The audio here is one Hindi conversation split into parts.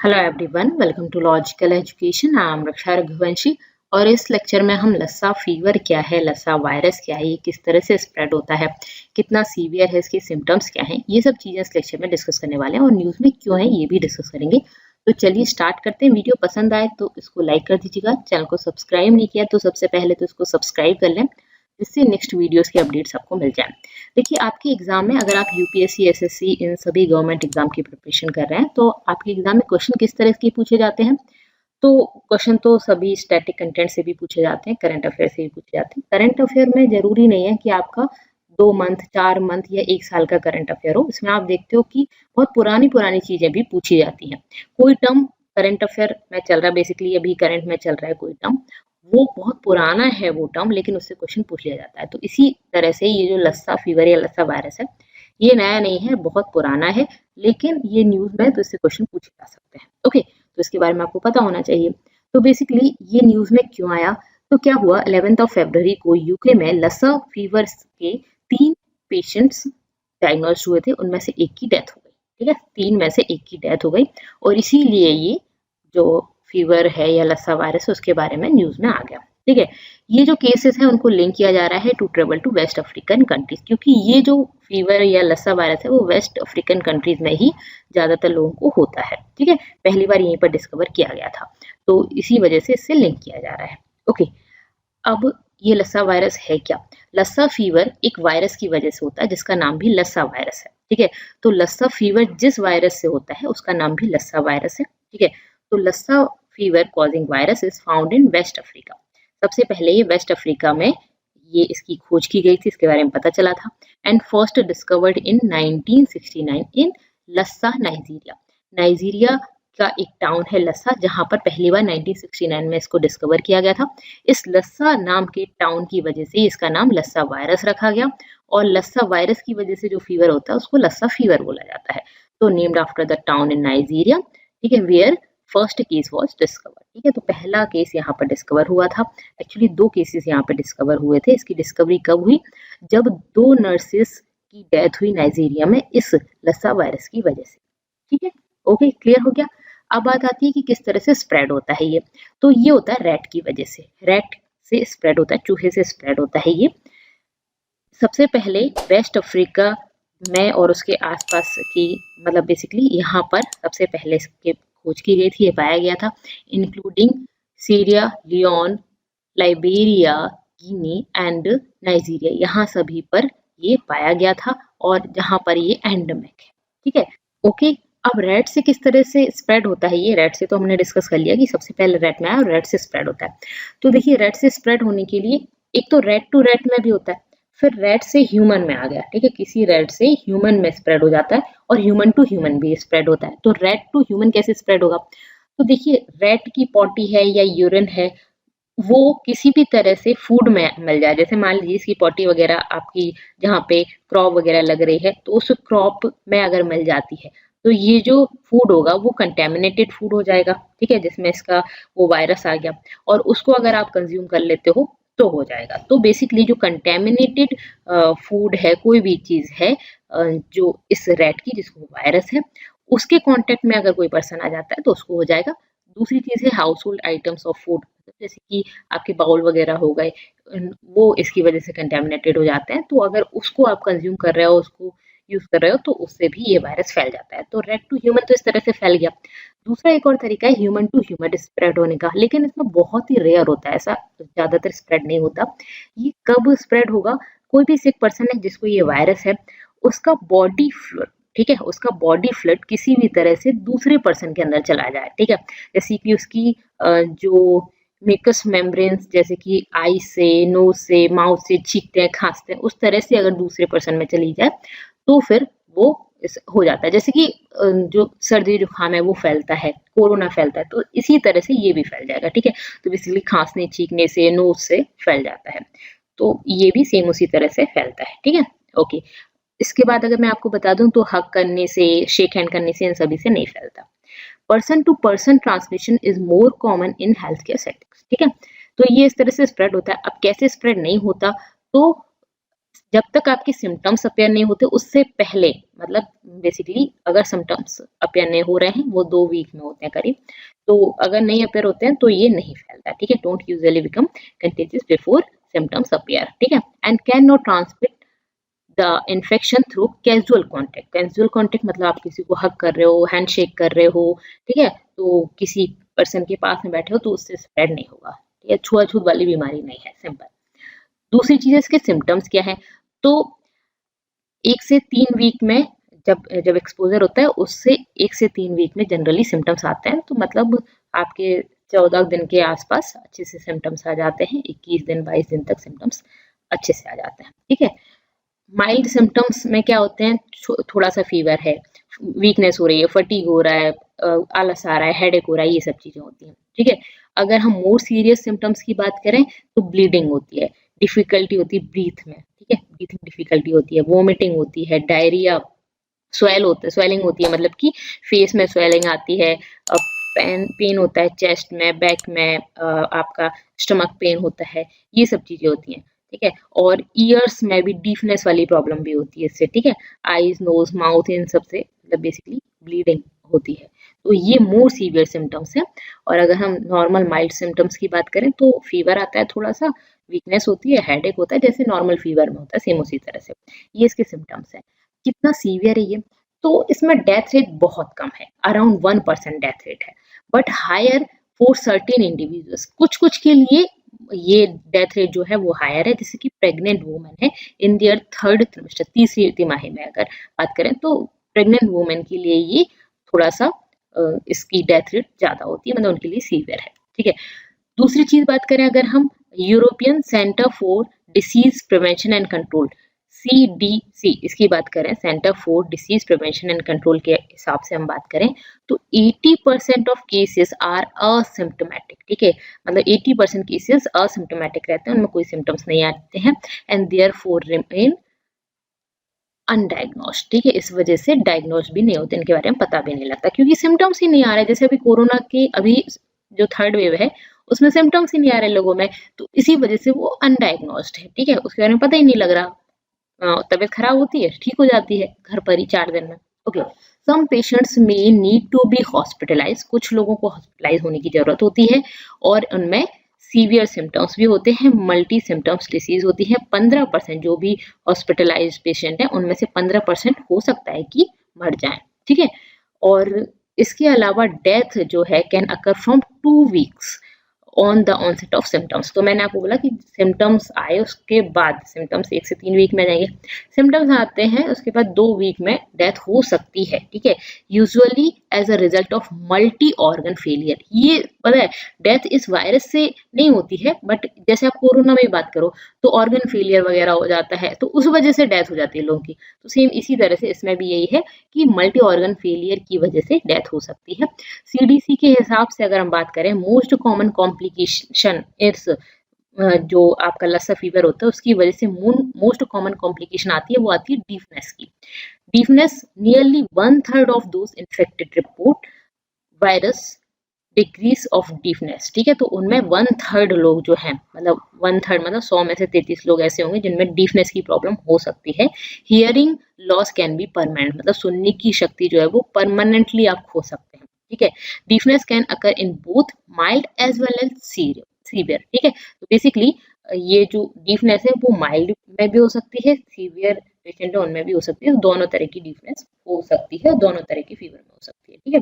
Hello everyone, welcome to logical education. I am Raksha Raghuvanshi और इस लेक्चर में हम लस्सा फीवर क्या है, लस्सा वायरस क्या है, ये किस तरह से स्प्रेड होता है, कितना सीवियर है, इसके सिम्टम्स क्या हैं, ये सब चीज़ें इस लेक्चर में डिस्कस करने वाले हैं और न्यूज़ में क्यों है ये भी डिस्कस करेंगे। तो चलिए स्टार्ट करते हैं। वीडियो पसंद आए तो इसको लाइक कर दीजिएगा। चैनल को सब्सक्राइब नहीं किया तो सबसे पहले तो इसको सब्सक्राइब कर लें, जिससे नेक्स्ट वीडियोस की अपडेट्स आपको मिल जाए। देखिए, आपके एग्जाम में अगर आप यूपीएससी, एसएससी इन सभी गवर्नमेंट एग्जाम की प्रिपरेशन कर रहे हैं तो आपके एग्जाम में क्वेश्चन किस तरह के पूछे जाते हैं। तो क्वेश्चन तो सभी स्टैटिक कंटेंट से भी पूछे जाते हैं, करंट अफेयर से भी पूछे जाते हैं। करंट अफेयर में जरूरी नहीं है कि आपका 2 मंथ, 4 मंथ या 1 साल का करंट अफेयर हो। इसमें आप देखते हो कि बहुत पुरानी पुरानी चीजें भी पूछी जाती हैं। कोई टर्म करंट अफेयर में चल रहा है, बेसिकली अभी करंट में चल रहा है कोई टर्म, वो बहुत पुराना है वो टर्म, लेकिन उससे क्वेश्चन पूछ लिया जाता है। तो इसी तरह से ये जो लस्सा फीवर या लस्सा वायरस है, ये नया नहीं है, बहुत पुराना है, लेकिन ये न्यूज में तो इससे क्वेश्चन पूछे जा सकते हैं। ओके, तो इसके बारे में आपको पता होना चाहिए। तो बेसिकली ये न्यूज में क्यों आया, तो क्या हुआ, 11 फरवरी को यूके में लस्सा फीवर के 3 पेशेंट्स डायग्नोज हुए थे, उनमें से एक की डेथ हो गई। ठीक है, 3 में से एक की डेथ हो गई और इसीलिए ये जो फीवर है या लस्सा वायरस है उसके बारे में न्यूज में आ गया। ठीक है, ये जो केसेस हैं उनको लिंक किया जा रहा है to travel to West African countries, क्योंकि ये जो फीवर या लस्सा वायरस है वो वेस्ट अफ्रीकन कंट्रीज में ही ज्यादातर लोगों को होता है। ठीक है, पहली बार यहीं पर डिस्कवर किया गया था, तो इसी वजह से इससे लिंक किया जा रहा है। ओके, अब ये लस्सा वायरस है क्या। लस्सा फीवर एक वायरस की वजह से होता है जिसका नाम भी लस्सा वायरस है। ठीक है, तो लस्सा फीवर जिस वायरस से होता है उसका नाम भी लस्सा वायरस है। ठीक है, तो Lassa fever causing virus is found in West Africa. सबसे पहले ये वेस्ट अफ्रीका में ये इसकी खोज की गई थी, इसके बारे में पता चला था। And first discovered in 1969 in Lassa, Nigeria. Nigeria का एक टाउन है लस्सा, जहां पर पहली बार 1969 में इसको डिस्कवर किया गया था। इस लस्सा नाम के टाउन की वजह से इसका नाम लस्सा वायरस रखा गया और लस्सा वायरस की वजह से जो फीवर होता है उसको लस्सा फीवर बोला जाता है। तो named after the town in Nigeria. ठीक है, where first case was discover. ठीक है, तो पहला केस यहाँ पर डिस्कवर हुआ था। एक्चुअली 2 केसेस यहाँ पर डिस्कवर हुए थे। इसकी डिस्कवरी कब हुई, जब 2 नर्सेस की डेथ हुई नाइजीरिया में इस लस्सा वायरस की वजह से। ठीक है, ओके, क्लियर हो गया। अब बात आती है कि किस तरह से स्प्रेड होता है ये। तो ये होता है रैट की वजह से, रैट से स्प्रेड होता है, चूहे से स्प्रेड होता है ये। सबसे पहले वेस्ट अफ्रीका में और उसके आसपास की, मतलब बेसिकली यहाँ पर सबसे पहले इसके खोज की गई थी, ये पाया गया था, including Sierra, Leone, Liberia, Guinea and Nigeria. यहाँ सभी पर ये पाया गया था और जहाँ पर ये एंडेमिक है। ठीक है, ओके। अब रेड से किस तरह से स्प्रेड होता है ये, रेड से तो हमने डिस्कस कर लिया कि सबसे पहले रेड में आया और रेड से स्प्रेड होता है। तो देखिए, रेड से स्प्रेड होने के लिए एक तो रेड टू रेड में भी होता है, फिर रेड से ह्यूमन में आ गया। ठीक है, किसी रेड से ह्यूमन में स्प्रेड हो जाता है और ह्यूमन टू ह्यूमन भी स्प्रेड होता है। तो रेड टू ह्यूमन कैसे स्प्रेड होगा, तो देखिए, रेड की पॉटी है या यूरिन है, वो किसी भी तरह से फूड में मिल जाए, जैसे मान लीजिए इसकी पॉटी वगैरह आपकी जहाँ पे क्रॉप वगैरह लग रही है, तो उस क्रॉप में अगर मिल जाती है तो ये जो फूड होगा वो कंटेमिनेटेड फूड हो जाएगा। ठीक है, जिसमें इसका वो वायरस आ गया और उसको अगर आप कंज्यूम कर लेते हो तो हो जाएगा। तो बेसिकली जो कंटेमिनेटेड फूड है, कोई भी चीज है जो इस रैट की जिसको वायरस है, उसके कांटेक्ट में अगर कोई पर्सन आ जाता है तो उसको हो जाएगा। दूसरी चीज है house hold items of food, जैसे कि आपके बाउल वगैरह हो गए, वो इसकी वजह से कंटेमिनेटेड हो जाते हैं। तो अगर उसको आप कंज्यूम कर रहे हो, उसको यूज कर रहे हो, तो उससे भी ये वायरस फैल जाता है। तो रेड टू ह्यूमन तो इस तरह से फैल गया। दूसरा एक और तरीका है ह्यूमन टू ह्यूमन स्प्रेड होने का, लेकिन इसमें बहुत ही रेयर होता है, ऐसा ज्यादातर स्प्रेड नहीं होता। ये कब स्प्रेड होगा, कोई भी सिक पर्सन है जिसको ये वायरस है, उसका बॉडी फ्लूइड, ठीक है, उसका बॉडी फ्लूइड किसी भी तरह से दूसरे पर्सन के अंदर चला जाए। ठीक है, जैसे कि उसकी जो मेकस मेम्ब्रेन्स, जैसे कि आई से, नोज से, माउथ से छींकते हैं, खांसते हैं, उस तरह से अगर दूसरे पर्सन में चली जाए तो फिर वो हो जाता है। जैसे कि जो सर्दी जुकाम है वो फैलता है, कोरोना फैलता है, तो इसी तरह से ये भी फैल जाएगा। ठीक है, तो बेसिकली खांसने, छींकने से, नोज से फैल जाता है, तो ये भी सेम उसी तरह से फैलता है। ठीक है, ओके। इसके बाद अगर मैं आपको बता दूं तो हग करने से, शेक हैंड करने से, इन सभी से नहीं फैलता। Person to person transmission is more common in health care settings. ठीक है, तो ये इस तरह से स्प्रेड होता है। अब कैसे स्प्रेड नहीं होता, तो जब तक आपके सिम्टम्स अपेयर नहीं होते उससे पहले, मतलब बेसिकली अगर सिम्टम्स अपेयर नहीं हो रहे हैं, वो 2 वीक में होते हैं करीब, तो अगर नहीं अपेयर होते हैं तो ये नहीं फैलता, ठीक है। Don't usually become contagious before symptoms appear, ठीक है। And can not transmit the infection through casual contact. Casual contact मतलब आप किसी को हग कर रहे हो, हैंडशेक कर रहे हो, ठीक है, तो किसी पर्सन के पास में बैठे हो तो उससे स्प्रेड नहीं होगा, ठीक है। छुआछूत वाली बीमारी नहीं है, सिंपल। दूसरी चीज इसके सिम्टम्स क्या है, तो 1 से 3 वीक में जब जब एक्सपोजर होता है उससे 1 से 3 वीक में जनरली सिम्टम्स आते हैं, तो मतलब आपके 14 दिन के आसपास अच्छे से सिम्टम्स आ जाते हैं, 21 दिन 22 दिन तक सिम्टम्स अच्छे से आ जाते हैं, ठीक है। माइल्ड सिम्टम्स में क्या होते हैं, थोड़ा सा फीवर है, वीकनेस हो रही है, फटीग हो रहा है, आलस आ रहा है, हेडेक हो रहा है, ये सब चीजें होती हैं, ठीक है। अगर हम मोर सीरियस सिम्टम्स की बात करें तो ब्लीडिंग होती है, डिफिकल्टी होती है ब्रीथ में, ठीक है, ब्रीथिंग डिफिकल्टी होती है, वोमिटिंग होती है, डायरिया, स्वेलिंग होती है, मतलब कि फेस में स्वेलिंग आती है, पेन होता है चेस्ट में, बैक में, आपका स्टमक पेन होता है, ये सब चीजें होती हैं, ठीक है। और ईयर्स में भी डीफनेस वाली प्रॉब्लम भी होती है इससे, ठीक है। आईज, नोज, माउथ, इन सब से मतलब बेसिकली ब्लीडिंग होती है, तो ये मोर सीवियर सिम्टम्स है। और अगर हम नॉर्मल माइल्ड सिम्टम्स की बात करें तो फीवर आता है, थोड़ा सा वीकनेस होती है, हेडेक होता है, जैसे नॉर्मल फीवर में होता है, सेम उसी तरह से, ये इसके सिम्टम्स है। कितना सीवियर है ये, तो इसमें डेथ रेट बहुत कम है, अराउंड 1% डेथ रेट है, but higher for certain individuals, कुछ कुछ के लिए ये डेथ रेट जो है वो हायर है, जैसे कि प्रेग्नेंट वुमेन है इन देयर 3rd ट्रिमेस्टर, तीसरी तिमाही में अगर बात करें तो प्रेग्नेंट वुमेन के लिए ये थोड़ा सा इसकी डेथ रेट ज्यादा होती है, मतलब उनके लिए सीवियर है, ठीक है। दूसरी चीज बात करें अगर हम, European centre for disease prevention and control, CDC, इसकी बात करें, centre for disease prevention and control के हिसाब से हम बात करें तो 80% ऑफ केसेस आर असिम्टोमेटिक, ठीक है, मतलब 80% केसेस असिम्टोमेटिक रहते हैं, उनमें कोई सिम्टम्स नहीं आते हैं, एंड देयरफॉर रिमेन अनडायग्नोस्ड, ठीक है, इस वजह से डायग्नोज भी नहीं होते, इनके बारे में पता भी नहीं लगता, क्योंकि सिम्टम्स ही नहीं आ रहे। जैसे अभी कोरोना के अभी जो 3rd वेव है उसमें सिम्टम्स ही नहीं आ रहे लोगों में, तो इसी वजह से वो अनडायग्नोस्ड है, ठीक है, उसके बारे में पता ही नहीं लग रहा, तबीयत खराब होती है, ठीक हो जाती है घर पर ही 4 दिन में, ओके। सम पेशेंट्स में नीड टू बी हॉस्पिटलाइज, कुछ लोगों को हॉस्पिटलाइज होने की जरूरत होती है, और उनमें सीवियर सिम्टम्स भी होते हैं, मल्टी सिम्टम्स डिसीज होती है। 15% जो भी हॉस्पिटलाइज पेशेंट है उनमें से 15% हो सकता है कि मर जाए, ठीक है। और इसके अलावा डेथ जो है can occur from 2 weeks on the onset of symptoms, तो मैंने आपको बोला कि सिम्टम्स आए उसके बाद, सिम्टम्स 1 से 3 वीक में जाएंगे, सिम्टम्स आते हैं उसके बाद 2 वीक में डेथ हो सकती है, ठीक है, usually as a result of multi organ failure. ये पता है डेथ इस वायरस से नहीं होती है, बट जैसे आप कोरोना में बात करो तो ऑर्गन फेलियर वगैरह हो जाता है, तो उस वजह से डेथ हो जाती है लोगों की, तो सेम इसी तरह से इसमें भी यही है कि मल्टी ऑर्गन फेलियर की वजह से डेथ हो सकती है। CDC के हिसाब से अगर हम बात करें, मोस्ट कॉमन कॉम्प्लिकेशन इट्स, जो आपका लस्सा फीवर होता है उसकी वजह से मोस्ट कॉमन कॉम्प्लिकेशन आती है, वो आती है डीफनेस की। Deafness nearly 1/3 of those infected report virus decrease of deafness, ठीक है, तो उनमें 1/3 लोग जो हैं, मतलब 1/3 मतलब 100 में से 33 लोग ऐसे होंगे जिनमें डीफनेस की प्रॉब्लम हो सकती है। Hearing loss can be permanent, मतलब सुनने की शक्ति जो है वो परमानेंटली आप खो सकते हैं, ठीक है। Deafness can occur in both mild as well as severe, ठीक है, तो बेसिकली ये जो डीफनेस है वो माइल्ड में भी हो सकती है, सीवियर पेशेंट है उनमें भी हो सकती है, दोनों तरह की डीफनेस हो सकती है, दोनों तरह की फीवर में हो सकती है, ठीक है।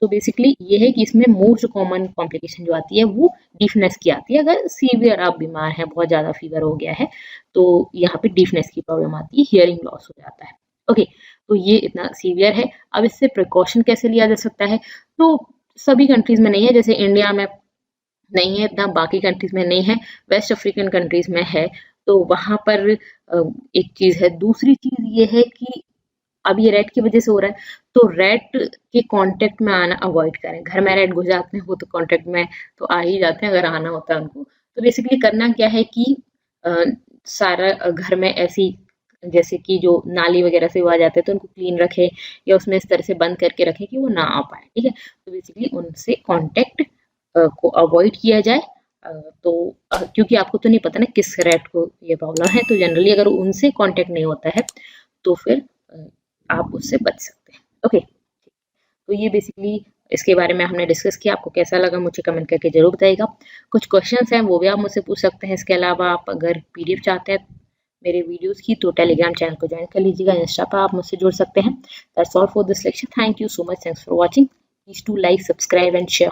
तो बेसिकली ये है कि इसमें मोस्ट कॉमन कॉम्प्लिकेशन जो आती है वो डीफनेस की आती है, अगर सीवियर आप बीमार हैं, बहुत ज्यादा फीवर हो गया है तो यहाँ पे डीफनेस की प्रॉब्लम आती है, हियरिंग लॉस हो जाता है, ओके। तो ये इतना सीवियर है। अब इससे प्रिकॉशन कैसे लिया जा सकता है, तो सभी कंट्रीज में नहीं है, जैसे इंडिया में नहीं है इतना, बाकी कंट्रीज में नहीं है, वेस्ट अफ्रीकन कंट्रीज में है, तो वहां पर एक चीज है। दूसरी चीज ये है कि अब ये रेट की वजह से हो रहा है, तो रेट के कांटेक्ट में आना अवॉइड करें। घर में रेट घुस जाते हैं वो तो कांटेक्ट में तो आ ही जाते हैं अगर आना होता है उनको, तो बेसिकली करना क्या है कि सारा घर में ऐसी, जैसे कि जो नाली वगैरह से वो आ जाते हैं तो उनको क्लीन रखे, या उसमें इस तरह से बंद करके रखें कि वो ना आ पाए, ठीक है। तो बेसिकली उनसे कांटेक्ट को अवॉइड किया जाए, तो क्योंकि आपको तो नहीं पता ना किस रैट को ये प्रॉब्लम है, तो जनरली अगर उनसे कांटेक्ट नहीं होता है तो फिर आप उससे बच सकते हैं। ओके, तो ये बेसिकली इसके बारे में हमने डिस्कस किया। आपको कैसा लगा मुझे कमेंट करके जरूर बताइएगा। कुछ क्वेश्चंस हैं वो भी आप मुझसे पूछ सकते हैं। इसके अलावा आप अगर पीडीएफ चाहते हैं मेरे वीडियोस की तो टेलीग्राम चैनल को ज्वाइन कर लीजिएगा। इंस्टा पर आप मुझसे जुड़ सकते हैं। That's all for this lecture. Thank you so much. Thanks for watching. Please to like, subscribe and share.